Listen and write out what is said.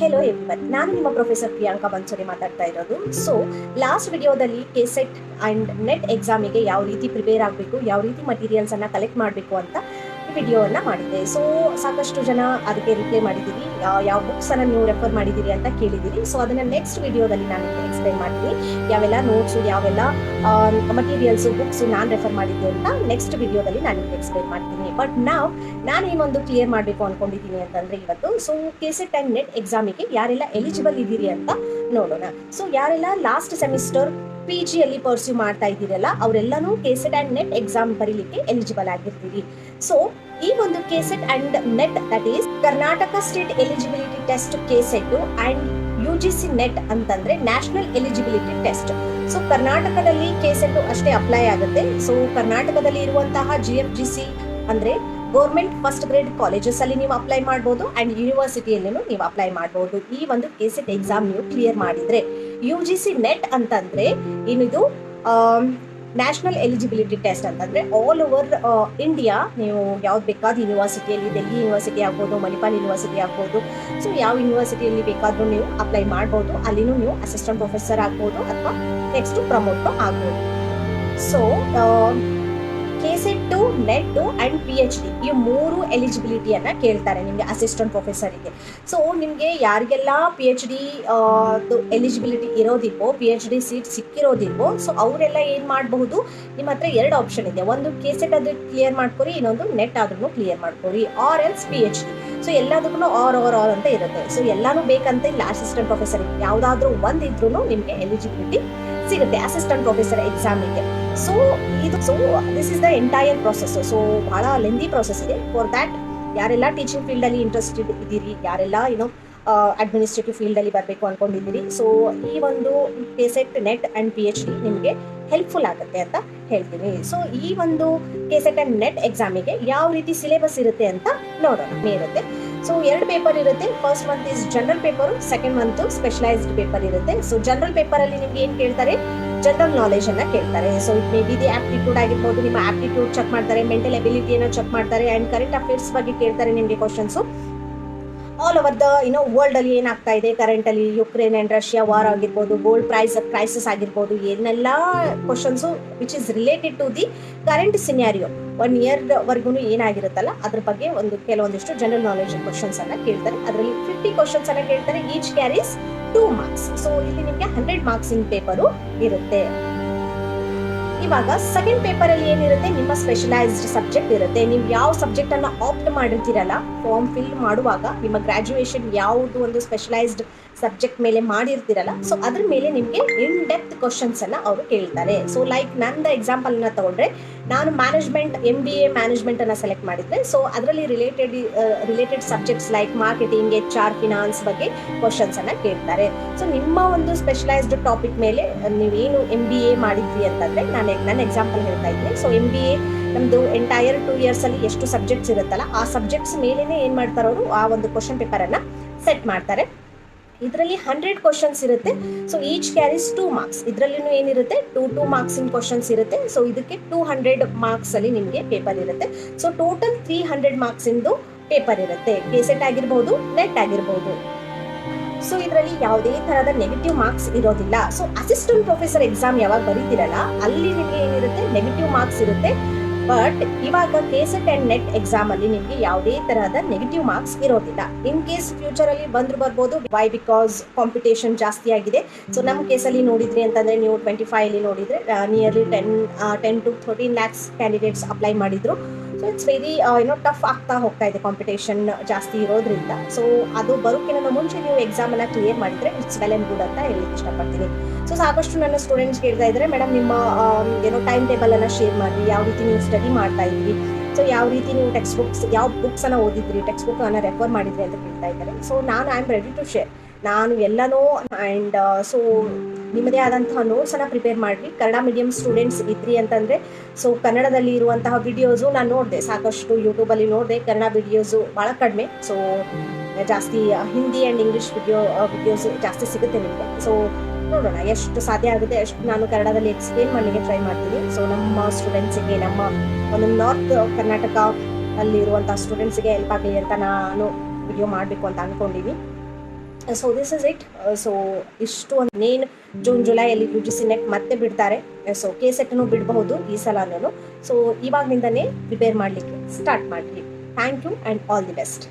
Hello everyone, ನಾನು ನಿಮ್ಮ professor Priyanka ಬನ್ಸೋರಿ ಮಾತಾಡ್ತಾ ಇರೋದು. ಸೊ ಲಾಸ್ಟ್ ವಿಡಿಯೋದಲ್ಲಿ ಕೆಸೆಟ್ ಆ್ಯಂಡ್ ನೆಟ್ ಎಕ್ಸಾಮಿಗೆ ಯಾವ ರೀತಿ ಪ್ರಿಪೇರ್ ಆಗಬೇಕು, ಯಾವ ರೀತಿ ಮಟೀರಿಯಲ್ಸನ್ನು ಕಲೆಕ್ಟ್ ಮಾಡಬೇಕು ಅಂತ ಈ ವಿಡಿಯೋವನ್ನು ಮಾಡಿದ್ದೆ. ಸೊ ಸಾಕಷ್ಟು ಜನ ಅದಕ್ಕೆ ರಿಪ್ಲೈ ಮಾಡಿದ್ದೀರಿ, ಯಾವ ಬುಕ್ಸನ್ನು ನೀವು ರೆಫರ್ ಮಾಡಿದ್ದೀರಿ ಅಂತ ಕೇಳಿದ್ದೀರಿ. ಸೊ ಅದನ್ನು ನೆಕ್ಸ್ಟ್ ವಿಡಿಯೋದಲ್ಲಿ ನಾನು ಎಕ್ಸ್ಪ್ಲೈನ್ ಮಾಡ್ತೀನಿ. ಯಾವೆಲ್ಲ ನೋಟ್ಸು, ಯಾವೆಲ್ಲ ಮಟೀರಿಯಲ್ಸು, ಬುಕ್ಸು ನಾನು ರೆಫರ್ ಮಾಡಿದ್ದೆ ಅಂತ ನೆಕ್ಸ್ಟ್ ವಿಡಿಯೋದಲ್ಲಿ ನಾನು ಎಕ್ಸ್ಪ್ಲೈನ್ ಮಾಡ್ತೀನಿ. ಬಟ್ ನಾನು ಏನೊಂದು ಕ್ಲಿಯರ್ ಮಾಡಬೇಕು ಅಂದ್ಕೊಂಡಿದ್ದೀನಿ ಅಂತಂದರೆ ಇವತ್ತು, ಸೊ ಕೆಸೆಟ್ ಆ್ಯಂಡ್ ನೆಟ್ ಎಕ್ಸಾಮಿಗೆ ಯಾರೆಲ್ಲ ಎಲಿಜಿಬಲ್ ಇದ್ದೀರಿ ಅಂತ ನೋಡೋಣ. ಸೊ ಯಾರೆಲ್ಲ ಲಾಸ್ಟ್ ಸೆಮಿಸ್ಟರ್ PG ಅಲ್ಲಿ ಪರ್ಸ್ಯೂ ಮಾಡ್ತಾ ಇದ್ದೀರಲ್ಲ, ಅವರೆಲ್ಲನೂ ಕೆಸೆಟ್ ಆ್ಯಂಡ್ ನೆಟ್ ಎಕ್ಸಾಮ್ ಬರೀಲಿಕ್ಕೆ ಎಲಿಜಿಬಲ್ ಆಗಿರ್ತೀರಿ. ಸೊ ಈ ಒಂದು KSET and net, that is Karnataka state eligibility test KSET and UGC net ಅಂತಂದ್ರೆ ನ್ಯಾಷನಲ್ ಎಲಿಜಿಬಿಲಿಟಿ ಟೆಸ್ಟ್. ಸೊ ಕರ್ನಾಟಕದಲ್ಲಿ ಕೆಸೆಟ್ ಅಷ್ಟೇ ಅಪ್ಲೈ ಆಗುತ್ತೆ. ಸೊ ಕರ್ನಾಟಕದಲ್ಲಿ ಇರುವಂತಹ GFGC ಅಂದ್ರೆ ಗೌರ್ಮೆಂಟ್ ಫಸ್ಟ್ ಗ್ರೇಡ್ ಕಾಲೇಜಸ್ ಅಲ್ಲಿ ನೀವು ಅಪ್ಲೈ ಮಾಡ್ಬೋದು ಅಂಡ್ ಯೂನಿವರ್ಸಿಟಿಯಲ್ಲಿ ನೀವು ಅಪ್ಲೈ ಮಾಡ್ಬೋದು. ಈ ಒಂದು ಕೆಸೆಟ್ ಎಕ್ಸಾಮ್ ನೀವು ಕ್ಲಿಯರ್ ಮಾಡಿದ್ರೆ. UGC ನೆಟ್ ಅಂತಂದ್ರೆ ಏನಿದು ನ್ಯಾಷನಲ್ ಎಲಿಜಿಬಿಲಿಟಿ ಟೆಸ್ಟ್ ಅಂತಂದ್ರೆ ಆಲ್ ಓವರ್ ಇಂಡಿಯಾ ನೀವು ಯಾವ್ದು ಬೇಕಾದ ಯೂನಿವರ್ಸಿಟಿಯಲ್ಲಿ, ಡೆಲ್ಲಿ ಯೂನಿವರ್ಸಿಟಿ ಆಗ್ಬೋದು, ಮಣಿಪಾಲ್ ಯೂನಿವರ್ಸಿಟಿ ಆಗ್ಬೋದು, ಸೊ ಯಾವ ಯೂನಿವರ್ಸಿಟಿಯಲ್ಲಿ ಬೇಕಾದ್ರೂ ನೀವು ಅಪ್ಲೈ ಮಾಡ್ಬೋದು. ಅಲ್ಲಿನೂ ನೀವು ಅಸಿಸ್ಟೆಂಟ್ ಪ್ರೊಫೆಸರ್ ಆಗ್ಬೋದು ಅಥವಾ ನೆಕ್ಸ್ಟ್ ಪ್ರಮೋಟ್ ಆಗ್ಬೋದು. So KSET, net and PhD ಈ ಮೂರು ಎಲಿಜಿಬಿಲಿಟಿಯನ್ನ ಕೇಳ್ತಾರೆ ನಿಮಗೆ ಅಸಿಸ್ಟೆಂಟ್ ಪ್ರೊಫೆಸರಿಗೆ. ಸೊ ನಿಮಗೆ ಯಾರಿಗೆಲ್ಲ PhD ಎಲಿಜಿಬಿಲಿಟಿ ಇರೋದಿಲ್ವೋ, PhD ಸೀಟ್ ಸಿಕ್ಕಿರೋದಿಲ್ವೋ, ಸೊ ಅವರೆಲ್ಲ ಏನು ಮಾಡಬಹುದು, ನಿಮ್ಮ ಹತ್ರ ಎರಡು ಆಪ್ಷನ್ ಇದೆ. ಒಂದು ಕೆಸೆಟ್ ಅದು ಕ್ಲಿಯರ್ ಮಾಡ್ಕೊರಿ, ಇನ್ನೊಂದು ನೆಟ್ ಆದ್ರೂ ಕ್ಲಿಯರ್ ಮಾಡ್ಕೊರಿ, ಆರ್ ಎಲ್ಸ್ PhD. ಸೊ ಎಲ್ಲದಕ್ಕೂ ಆರ್ ಅಂತ ಇರುತ್ತೆ. ಸೊ ಎಲ್ಲಾನು ಬೇಕಂತ ಇಲ್ಲ. ಅಸಿಸ್ಟೆಂಟ್ ಪ್ರೊಫೆಸರ್ ಯಾವುದಾದ್ರೂ ಒಂದಿದ್ರೂ ನಿಮಗೆ ಎಲಿಜಿಬಿಲಿಟಿ ಸಿಗುತ್ತೆ ಅಸಿಸ್ಟೆಂಟ್ ಪ್ರೊಫೆಸರ್ ಎಕ್ಸಾಮಿಗೆ. So this is the entire process. So ಬಹಳ ಲೆಂದಿ ಪ್ರೊಸೆಸ್ ಇದೆ. ಫಾರ್ ದ್ಯಾಟ್ ಯಾರೆಲ್ಲ ಟೀಚಿಂಗ್ ಫೀಲ್ಡಲ್ಲಿ ಇಂಟ್ರೆಸ್ಟೆಡ್ ಇದ್ದೀರಿ, ಯಾರೆಲ್ಲ ಅಡ್ಮಿನಿಸ್ಟ್ರೇಟಿವ್ ಫೀಲ್ಡಲ್ಲಿ ಬರಬೇಕು ಅಂದ್ಕೊಂಡಿದ್ದೀರಿ, ಸೊ ಈ ಒಂದು ಕೆಸೆಟ್, ನೆಟ್ ಆ್ಯಂಡ್ PhD ನಿಮಗೆ ಹೆಲ್ಪ್ಫುಲ್ ಆಗುತ್ತೆ ಅಂತ ಹೇಳ್ತೀನಿ. ಸೊ ಈ ಒಂದು ಕೆಸೆಟ್ ಆ್ಯಂಡ್ ನೆಟ್ ಎಕ್ಸಾಮಿಗೆ ಯಾವ ರೀತಿ ಸಿಲೆಬಸ್ ಇರುತ್ತೆ ಅಂತ ನೋಡೋಣ. ಇರುತ್ತೆ. ಸೊ ಎರಡು ಪೇಪರ್ ಇರುತ್ತೆ. First month is general paper, second month specialised paper ಇರುತ್ತೆ. ಸೊ ಜನರಲ್ ಪೇಪರ್ ಅಲ್ಲಿ ನಿಮ್ಗೆ ಏನ್ ಕೇಳ್ತಾರೆ, ಜನರಲ್ ನಾಲೆಜ್ ಅನ್ನ ಕೇಳ್ತಾರೆ. So it may be the aptitude ಆಗಿರ್ಬೋದು, ನಿಮ್ಮ ಆಪ್ಟಿಟ್ಯೂಡ್ ಚೆಕ್ ಮಾಡ್ತಾರೆ, ಮೆಂಟಲ್ ಎಬಿಲಿಟಿಯನ್ನು ಚೆಕ್ ಮಾಡ್ತಾರೆ ಅಂಡ್ ಕರೆಂಟ್ ಅಫೇರ್ಸ್ ಬಗ್ಗೆ ಕೇಳ್ತಾರೆ ನಿಮಗೆ questions. All over the world ಅಲ್ಲಿ ಏನಾಗ್ತಾ ಇದೆ ಕರೆಂಟ್ ಅಲ್ಲಿ, ಯುಕ್ರೇನ್ ಅಂಡ್ ರಷ್ಯಾ ವಾರ್ ಆಗಿರ್ಬೋದು, ಗೋಲ್ಡ್ ಕ್ರೈಸಿಸ್ ಆಗಿರ್ಬೋದು, ಏನೆಲ್ಲ questions which is related to the current scenario 1 year ವರ್ಗು ಏನಾಗಿರುತ್ತಲ್ಲ ಅದ್ರ ಬಗ್ಗೆ ಕೆಲವೊಂದಿಷ್ಟು ಜನರಲ್ ನಾಲೆಜ್ ಕ್ವಶನ್ಸ್ ಅನ್ನ ಕೇಳ್ತಾರೆ. ಅದರಲ್ಲಿ 50 ಕ್ವಶನ್ಸ್ ಅನ್ನ ಕೇಳ್ತಾರೆ. Each carries 2 marks. ಸೊ ಇಲ್ಲಿ ನಿಮಗೆ 100 marks ಇನ್ ಪೇಪರು ಇರುತ್ತೆ. ಇವಾಗ ಸೆಕೆಂಡ್ ಪೇಪರ್ ಅಲ್ಲಿ ಏನಿರುತ್ತೆ, ನಿಮ್ಮ ಸ್ಪೆಷಲೈಸ್ಡ್ ಸಬ್ಜೆಕ್ಟ್ ಇರುತ್ತೆ. ನೀವು ಯಾವ ಸಬ್ಜೆಕ್ಟ್ ಅನ್ನ ಆಪ್ಟ್ ಮಾಡಿರ್ತೀರಲ್ಲ ಫಾರ್ಮ್ ಫಿಲ್ ಮಾಡುವಾಗ, ನಿಮ್ಮ ಗ್ರಾಜುಯೇಷನ್ ಯಾವುದು ಒಂದು ಸ್ಪೆಷಲೈಸ್ಡ್ ಸಬ್ಜೆಕ್ಟ್ ಮೇಲೆ ಮಾಡಿರ್ತೀರಲ್ಲ, ಸೊ ಅದ್ರ ಮೇಲೆ ನಿಮಗೆ ಇನ್ ಡೆಪ್ತ್ ಕ್ವಶನ್ಸ್ ಅನ್ನ ಅವರು ಕೇಳ್ತಾರೆ. ಸೊ ಲೈಕ್ ನಂದು ಎಕ್ಸಾಂಪಲ್ ನ ತಗೊಂಡ್ರೆ, ನಾನು ಮ್ಯಾನೇಜ್ಮೆಂಟ್ MBA ಮ್ಯಾನೇಜ್ಮೆಂಟ್ ಅನ್ನ ಸೆಲೆಕ್ಟ್ ಮಾಡಿದ್ರೆ, ಸೊ ಅದರಲ್ಲಿ related subjects like marketing, HR, finance ಬಗ್ಗೆ ಕ್ವಶನ್ಸ್ ಅನ್ನ ಕೇಳ್ತಾರೆ. ಸೊ ನಿಮ್ಮ ಒಂದು ಸ್ಪೆಷಲೈಸ್ಡ್ ಟಾಪಿಕ್ ಮೇಲೆ ನೀವೇನು MBA ಮಾಡಿದ್ವಿ ಅಂತಂದ್ರೆ, ನನ್ನ ಎಕ್ಸಾಂಪಲ್ ಹೇಳ್ತಾ ಇದ್ದೀನಿ. ಸೊ MBA ನಮ್ದು ಎಂಟೈರ್ 2 years ಅಲ್ಲಿ ಎಷ್ಟು ಸಬ್ಜೆಕ್ಟ್ಸ್ ಇರುತ್ತಲ್ಲ, ಆ ಸಬ್ಜೆಕ್ಟ್ಸ್ ಮೇಲೇನೆ ಏನ್ ಮಾಡ್ತಾರೆ ಅವರು, ಆ ಒಂದು ಕ್ವಶನ್ ಪೇಪರ್ ಅನ್ನ ಸೆಟ್ ಮಾಡ್ತಾರೆ. ಇದರಲ್ಲಿ 100 ಕ್ವಶನ್ಸ್ ಇರುತ್ತೆ. So each carries 2 marks. ಇದರಲ್ಲೂ ಏನಿರುತ್ತೆ, 2 marks ಇನ್ ಕ್ವಶನ್ಸ್ ಇರುತ್ತೆ. ಸೊ ಇದಕ್ಕೆ 200 marks ಅಲ್ಲಿ ನಿಮಗೆ ಪೇಪರ್ ಇರುತ್ತೆ. ಸೊ ಟೋಟಲ್ 300 marks ಇಂದು ಪೇಪರ್ ಇರುತ್ತೆ. ಕೆಸೆಟ್ ಆಗಿರ್ಬೋದು, ನೆಟ್ ಆಗಿರ್ಬೋದು. ಸೊ ಇದರಲ್ಲಿ ಯಾವುದೇ ತರಹದ ನೆಗೆಟಿವ್ ಮಾರ್ಕ್ಸ್ ಇರೋದಿಲ್ಲ. ಸೊ ಅಸಿಸ್ಟೆಂಟ್ ಪ್ರೊಫೆಸರ್ ಎಕ್ಸಾಮ್ ಯಾವಾಗ ಬರೀತಿರಲ್ಲ, ಅಲ್ಲಿ ನಿಮಗೆ ಏನಿರುತ್ತೆ, ನೆಗೆಟಿವ್ ಮಾರ್ಕ್ಸ್ ಇರುತ್ತೆ. ಬಟ್ ಇವಾಗ ಕೆಸೆಟ್ ಅಂಡ್ ನೆಟ್ ಎಕ್ಸಾಮ್ ಅಲ್ಲಿ ನಿಮಗೆ ಯಾವುದೇ ತರಹದ ನೆಗೆಟಿವ್ ಮಾರ್ಕ್ಸ್ ಇರೋದಿಲ್ಲ. ಇನ್ ಕೇಸ್ ಫ್ಯೂಚರ್ ಅಲ್ಲಿ ಬರ್ಬೋದು. ವೈ? ಬಿಕಾಸ್ ಕಾಂಪಿಟೇಷನ್ ಜಾಸ್ತಿ ಆಗಿದೆ. ಸೊ ನಮ್ಮ ಕೇಸಲ್ಲಿ ನೋಡಿದ್ರಿ ಅಂತಂದ್ರೆ, ನೀವು 25 ಅಲ್ಲಿ ನೋಡಿದ್ರೆ nearly 10 to 13 lakhs candidates apply ಮಾಡಿದ್ರು. ಸೊ ಇಟ್ಸ್ ವೆರಿ ಟಫ್ ಆಗ್ತಾ ಹೋಗ್ತಾ ಇದೆ, ಕಾಂಪಿಟೇಷನ್ ಜಾಸ್ತಿ ಇರೋದ್ರಿಂದ. ಸೊ ಅದು ಬರೋಕ್ಕಿಂತ ಮುಂಚೆ ನೀವು ಎಕ್ಸಾಮ್ ಅನ್ನ ಕ್ಲಿಯರ್ ಮಾಡಿದ್ರೆ ಇಟ್ಸ್ ವೆಲ್ ಅಂಡ್ ಗುಡ್ ಅಂತ ಹೇಳಲಿಕ್ಕೆ ಇಷ್ಟಪಡ್ತೀನಿ. ಸೊ ಸಾಕಷ್ಟು ನನ್ನ ಸ್ಟೂಡೆಂಟ್ಸ್ ಕೇಳ್ತಾ ಇದ್ದಾರೆ, ಮೇಡಮ್ ನಿಮ್ಮ ಟೈಮ್ ಟೇಬಲ್ ಅನ್ನ ಶೇರ್ ಮಾಡಿ, ಯಾವ ರೀತಿ ನೀವು ಸ್ಟಡಿ ಮಾಡ್ತಾ ಇದ್ರಿ, ಸೊ ಯಾವ ರೀತಿ ನೀವು ಯಾವ ಬುಕ್ಸ್ ಅನ್ನ ಓದಿದ್ರಿ, ಟೆಕ್ಸ್ಟ್ ಬುಕ್ ಅನ್ನ ರೆಫರ್ ಮಾಡಿದ್ರಿ ಅಂತ ಕೇಳ್ತಾ ಇದ್ದಾರೆ. So I am ready to share. ನಾನು ಎಲ್ಲನೂ ಆ್ಯಂಡ್ ಸೊ ನಿಮ್ಮದೇ ಆದಂತಹ ನೋಟ್ಸ್ ಅನ್ನ ಪ್ರಿಪೇರ್ ಮಾಡಿ. ಕನ್ನಡ ಮೀಡಿಯಂ ಸ್ಟೂಡೆಂಟ್ಸ್ ಇದ್ರಿ ಅಂತಂದ್ರೆ, ಸೊ ಕನ್ನಡದಲ್ಲಿ ಇರುವಂತಹ ವಿಡಿಯೋಸು ನಾನು ನೋಡಿದೆ, ಸಾಕಷ್ಟು ಯೂಟ್ಯೂಬಲ್ಲಿ ನೋಡಿದೆ. ಕನ್ನಡ ವಿಡಿಯೋಸು ಭಾಳ ಕಡಿಮೆ. ಸೊ ಜಾಸ್ತಿ ಹಿಂದಿ ಆ್ಯಂಡ್ ಇಂಗ್ಲೀಷ್ ವಿಡಿಯೋಸ್ ಜಾಸ್ತಿ ಸಿಗುತ್ತೆ ನಿಮಗೆ. ಸೊ ನೋಡೋಣ ಎಷ್ಟು ಸಾಧ್ಯ ಆಗುತ್ತೆ ಅಷ್ಟು ನಾನು ಕನ್ನಡದಲ್ಲಿ ಎಕ್ಸ್ಪ್ಲೇನ್ ಮಾಡಲಿಕ್ಕೆ ಟ್ರೈ ಮಾಡ್ತೀನಿ. ಸೊ ನಮ್ಮ ಸ್ಟೂಡೆಂಟ್ಸಿಗೆ, ನಮ್ಮ ಒಂದು ನಾರ್ತ್ ಕರ್ನಾಟಕ ಅಲ್ಲಿರುವಂಥ ಸ್ಟೂಡೆಂಟ್ಸಿಗೆ ಹೆಲ್ಪ್ ಆಗಲಿ ಅಂತ ನಾನು ವಿಡಿಯೋ ಮಾಡಬೇಕು ಅಂತ ಅಂದ್ಕೊಂಡಿದ್ದೀನಿ. So this is it. So ಇಷ್ಟು ಮೇನ್ ಜೂನ್ ಜುಲೈಯಲ್ಲಿ ಯು ಜಿ ಸಿ ನೆಟ್ ಮತ್ತೆ ಬಿಡ್ತಾರೆ. ಸೊ ಕೆ ಸೆಟ್ನು ಬಿಡಬಹುದು ಈ ಸಲನೂ. ಸೊ ಇವಾಗಿನಿಂದನೇ ಪ್ರಿಪೇರ್ ಮಾಡಲಿಕ್ಕೆ ಸ್ಟಾರ್ಟ್ ಮಾಡಿರಿ. Thank you and all the best.